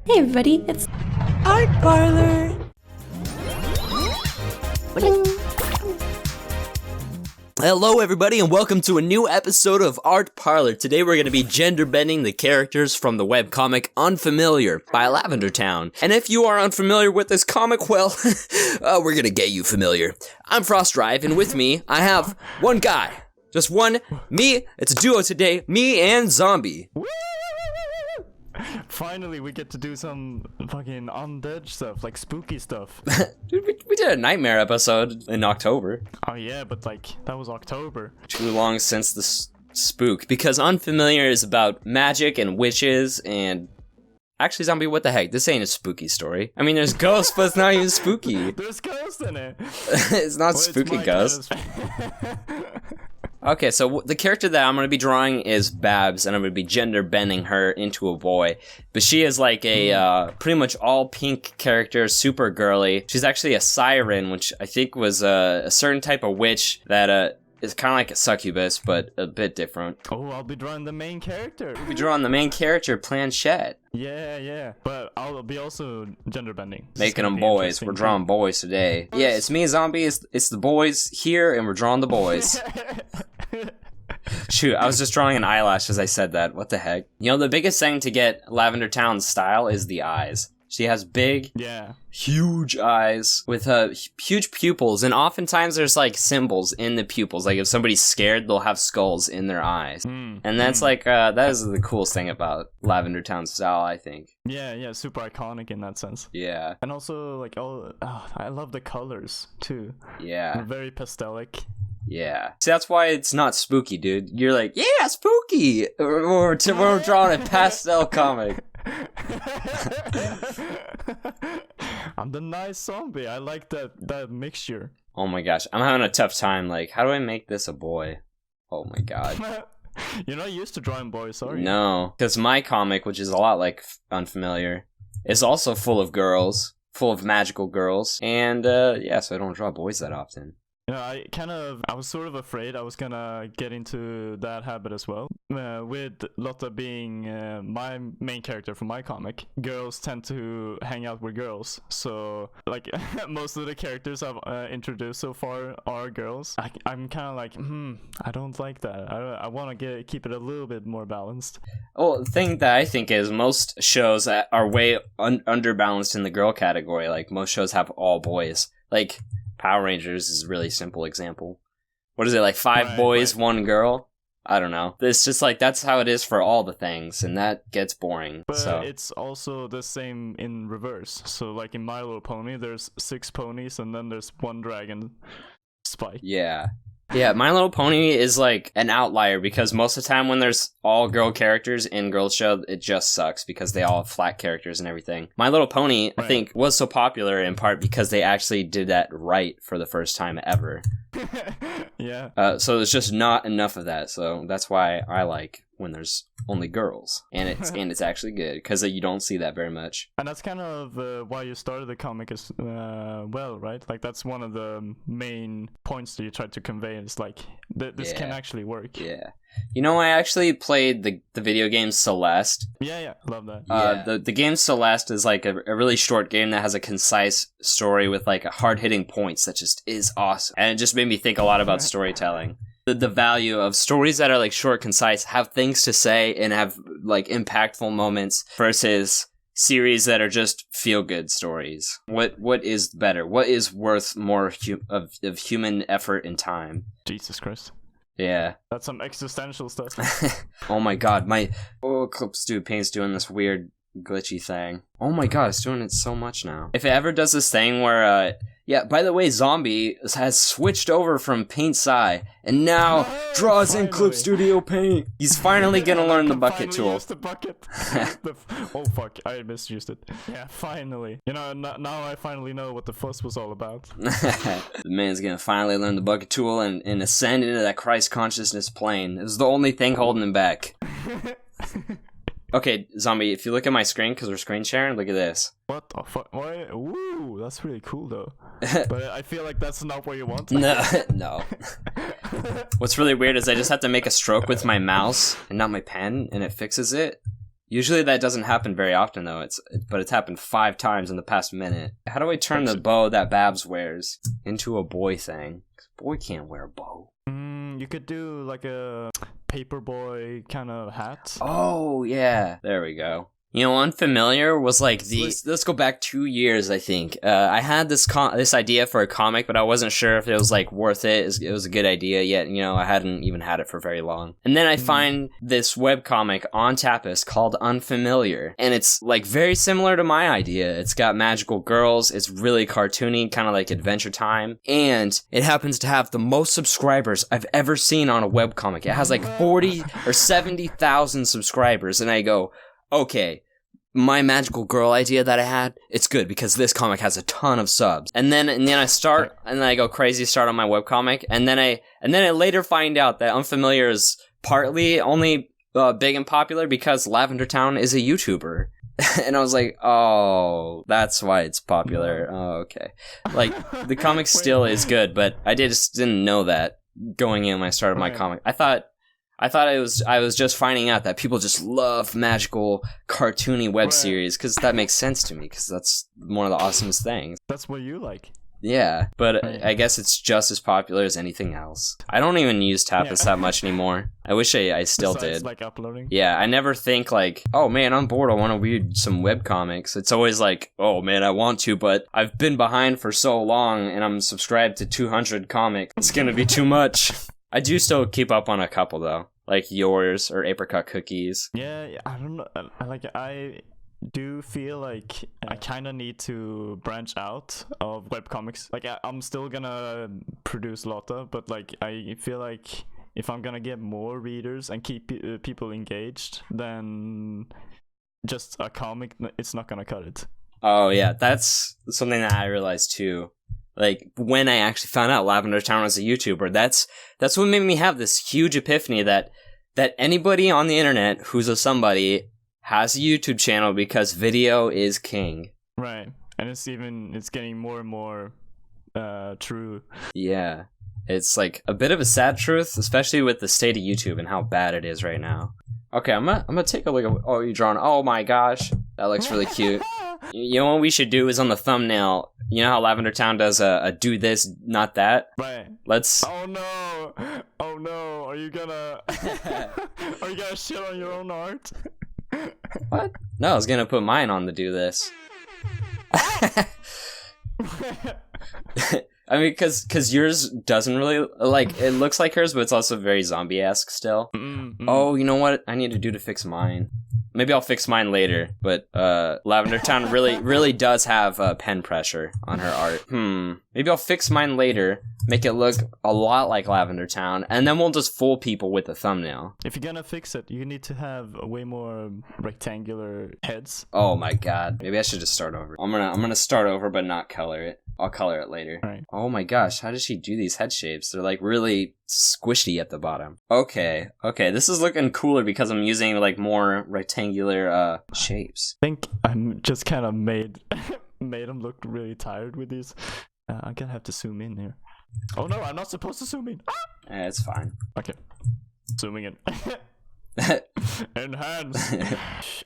Hey everybody, it's Art Parlor. Hello everybody and welcome to a new episode of Art Parlor. Today we're going to be gender bending the characters from the webcomic Unfamiliar by LavenderTowne. And if you are unfamiliar with this comic, well, we're going to get you familiar. I'm Frost Drive, and with me I have one guy. Just one, me. It's a duo today, me and Zombie. Finally, we get to do some fucking undead stuff, like spooky stuff. Dude, we did a Nightmare episode in October. Oh yeah, but like, that was October. Too long since the spook, because Unfamiliar is about magic and witches and... Actually, Zombie, what the heck? This ain't a spooky story. I mean, there's ghosts, but it's not even spooky. There's ghosts in it. It's not spooky ghosts. Okay, so the character that I'm going to be drawing is Babs, and I'm going to be gender bending her into a boy. But she is like a pretty much all pink character, super girly. She's actually a siren, which I think was a certain type of witch that is kind of like a succubus, but a bit different. Oh, I'll be drawing the main character. We'll be drawing the main character, Planchette. Yeah. But I'll be also gender bending. Making them boys. We're drawing boys today. Yeah, it's me, Zombie. It's the boys here, and we're drawing the boys. Shoot, I was just drawing an eyelash as I said that. What the heck? You know, the biggest thing to get LavenderTowne's style is the eyes. She has big, huge eyes with huge pupils, and oftentimes there's like symbols in the pupils. Like if somebody's scared, they'll have skulls in their eyes, and that's like that is the coolest thing about LavenderTowne's style, I think. Yeah, super iconic in that sense. Yeah, and also like I love the colors too. Yeah, they're very pastelic. Yeah. See, that's why it's not spooky, dude. You're like, yeah, spooky! We're drawing a pastel comic. I'm the nice zombie. I like that mixture. Oh my gosh, I'm having a tough time. Like, how do I make this a boy? Oh my god. You're not used to drawing boys, are you? No, because my comic, which is a lot like Unfamiliar, is also full of girls, full of magical girls, and yeah, so I don't draw boys that often. You know, I was sort of afraid I was gonna get into that habit as well. With Lotta being my main character for my comic, girls tend to hang out with girls. So, like, most of the characters I've introduced so far are girls. I'm kind of like, I don't like that. I want to keep it a little bit more balanced. Well, the thing that I think is most shows are way underbalanced in the girl category. Like, most shows have all boys. Like... Power Rangers is a really simple example. What is it, like 5 boys, 1 girl? I don't know. It's just like, that's how it is for all the things, and that gets boring. But so. It's also the same in reverse. So like in My Little Pony, there's 6 ponies, and then there's 1 dragon Spike. Yeah. Yeah, My Little Pony is like an outlier because most of the time when there's all girl characters in girls show, it just sucks because they all have flat characters and everything. My Little Pony, I think, was so popular in part because they actually did that right for the first time ever. Yeah. So there's just not enough of that, so that's why I like when there's only girls, and it's actually good because you don't see that very much. And that's kind of why you started the comic as well, right? Like that's one of the main points that you tried to convey. Is like this can actually work. Yeah. You know, I actually played the video game Celeste. Yeah, love that. The game Celeste is like a really short game that has a concise story with like hard-hitting points that just is awesome, and it just made me think a lot about storytelling. The value of stories that are like short, concise, have things to say, and have like impactful moments versus series that are just feel-good stories. What is better? What is worth more of human effort and time? Jesus Christ. Yeah. That's some existential stuff. Oh my god, my Eclipse Dude Paint's doing this weird glitchy thing. Oh my god, it's doing it so much now. If it ever does this thing where yeah, by the way, Zombie has switched over from Paint Sai and now draws in Clip Studio Paint. He's finally gonna learn the bucket tool. Use the bucket. Oh fuck, I misused it. Yeah, finally. You know, now I finally know what the fuss was all about. The man's gonna finally learn the bucket tool and ascend into that Christ consciousness plane. It was the only thing holding him back. Okay, Zombie, if you look at my screen, because we're screen sharing, look at this. What the fuck? Ooh, that's really cool, though. But I feel like that's not what you want. No. What's really weird is I just have to make a stroke with my mouse and not my pen, and it fixes it. Usually that doesn't happen very often though. But it's happened 5 times in the past minute. How do I turn the bow that Babs wears into a boy thing? 'Cause boy can't wear a bow. You could do like a paperboy kind of hat. Oh yeah, there we go. You know, Unfamiliar was like let's go back 2 years, I think. I had this idea for a comic, but I wasn't sure if it was like worth it. It was a good idea, yet, you know, I hadn't even had it for very long. And then I find this webcomic on Tapas called Unfamiliar, and it's like very similar to my idea. It's got magical girls, it's really cartoony, kind of like Adventure Time, and it happens to have the most subscribers I've ever seen on a webcomic. It has like 40 or 70,000 subscribers, and I go, okay, my magical girl idea that I had, it's good because this comic has a ton of subs. And then I start, and then I go crazy, start on my webcomic, and then I later find out that Unfamiliar is partly only big and popular because LavenderTown is a YouTuber. And I was like, oh, that's why it's popular. Oh, okay. Like, the comic still is good, but I just didn't know that going in when I started my comic. I thought I was just finding out that people just love magical, cartoony web series, because that makes sense to me, because that's one of the awesomest things. That's what you like. Yeah, but I guess it's just as popular as anything else. I don't even use Tapas that much anymore. I wish I still did. Like uploading? Yeah, I never think like, oh man, I'm bored, I want to read some webcomics. It's always like, oh man, I want to, but I've been behind for so long, and I'm subscribed to 200 comics. It's gonna be too much. I do still keep up on a couple though, like yours or Apricot Cookies. Yeah, I don't know. I do feel like I kind of need to branch out of webcomics. Like I'm still gonna produce Lotta, but like I feel like if I'm gonna get more readers and keep people engaged, then just a comic, it's not gonna cut it. Oh yeah, that's something that I realized too. Like, when I actually found out LavenderTown was a YouTuber, that's what made me have this huge epiphany that anybody on the internet who's a somebody has a YouTube channel because video is king. Right. And it's getting more and more true. Yeah. It's like a bit of a sad truth, especially with the state of YouTube and how bad it is right now. Okay, I'm gonna take a look at what you drawn. Oh my gosh, that looks really cute. You know what we should do is on the thumbnail. You know how LavenderTown does a do this, not that? Right. Let's... Oh no! Are you gonna shit on your own art? What? No, I was gonna put mine on the do this. I mean, because yours doesn't really, like, it looks like hers, but it's also very zombie-esque still. Oh, you know what I need to do to fix mine? Maybe I'll fix mine later, but LavenderTown really does have pen pressure on her art. Maybe I'll fix mine later, make it look a lot like LavenderTown, and then we'll just fool people with the thumbnail. If you're gonna fix it, you need to have way more rectangular heads. Oh my god, maybe I should just start over. I'm gonna start over, but not color it. I'll color it later. Right. Oh my gosh, how does she do these head shapes? They're like really squishy at the bottom. Okay, this is looking cooler because I'm using like more rectangular shapes. I think I'm just kind of made them look really tired with these. I'm gonna have to zoom in here. Oh no, I'm not supposed to zoom in. It's fine. Okay, zooming in. Enhance.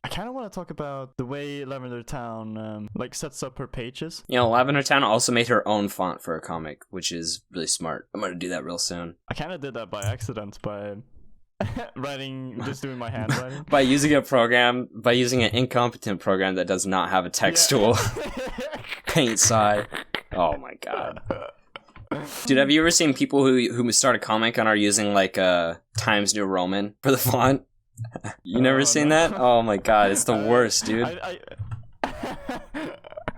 I kind of want to talk about the way LavenderTown like sets up her pages. You know, LavenderTown also made her own font for a comic, which is really smart. I'm gonna do that real soon. I kind of did that by accident by doing my handwriting. by using an incompetent program that does not have a text tool. Paint side. Oh my god. Dude, have you ever seen people who start a comic and are using like Times New Roman for the font? You never seen that? Oh my god, it's the worst, dude.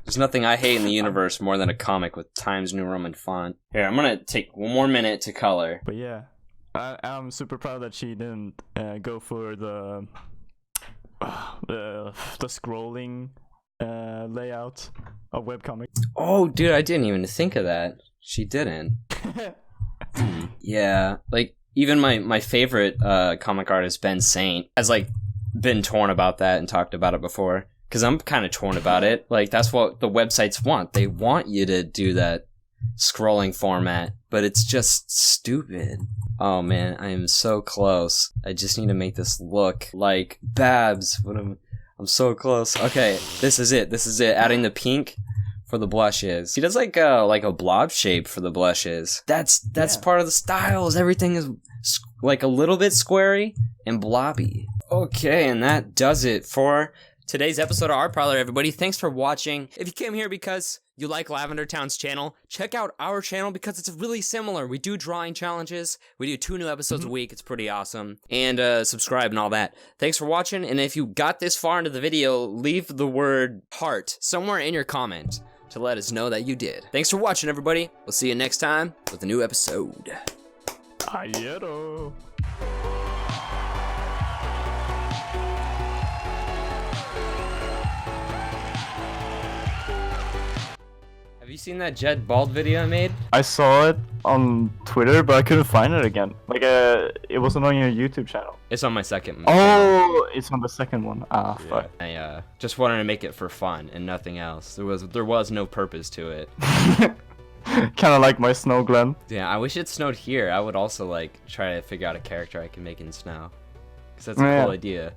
There's nothing I hate in the universe more than a comic with Times New Roman font. Here, I'm gonna take one more minute to color. But yeah, I'm super proud that she didn't go for the scrolling layout of webcomic. Oh, dude, I didn't even think of that. She didn't. Yeah, like even my favorite comic artist Ben Saint has like been torn about that and talked about it before. Because I'm kind of torn about it. Like that's what the websites want. They want you to do that scrolling format, but it's just stupid. Oh man, I am so close. I just need to make this look like Babs. I'm so close. Okay, this is it. Adding the pink for the blushes. He does like a blob shape for the blushes. That's part of the styles. Everything is like a little bit squarey and blobby. Okay, and that does it for today's episode of Art Parlor, everybody. Thanks for watching. If you came here because you like Lavender Town's channel, check out our channel because it's really similar. We do drawing challenges. We do 2 new episodes a week. It's pretty awesome. And subscribe and all that. Thanks for watching. And if you got this far into the video, leave the word heart somewhere in your comment to let us know that you did. Thanks for watching, everybody. We'll see you next time with a new episode. Ayero. Have you seen that Jed Bald video I made? I saw it on Twitter, but I couldn't find it again. Like, it wasn't on your YouTube channel. It's on my second. Oh, it's on the second one. Ah, Yeah. fuck. I just wanted to make it for fun and nothing else. There was no purpose to it. Kind of like my snow glen. Yeah, I wish it snowed here. I would also like try to figure out a character I can make in snow, because that's a cool idea.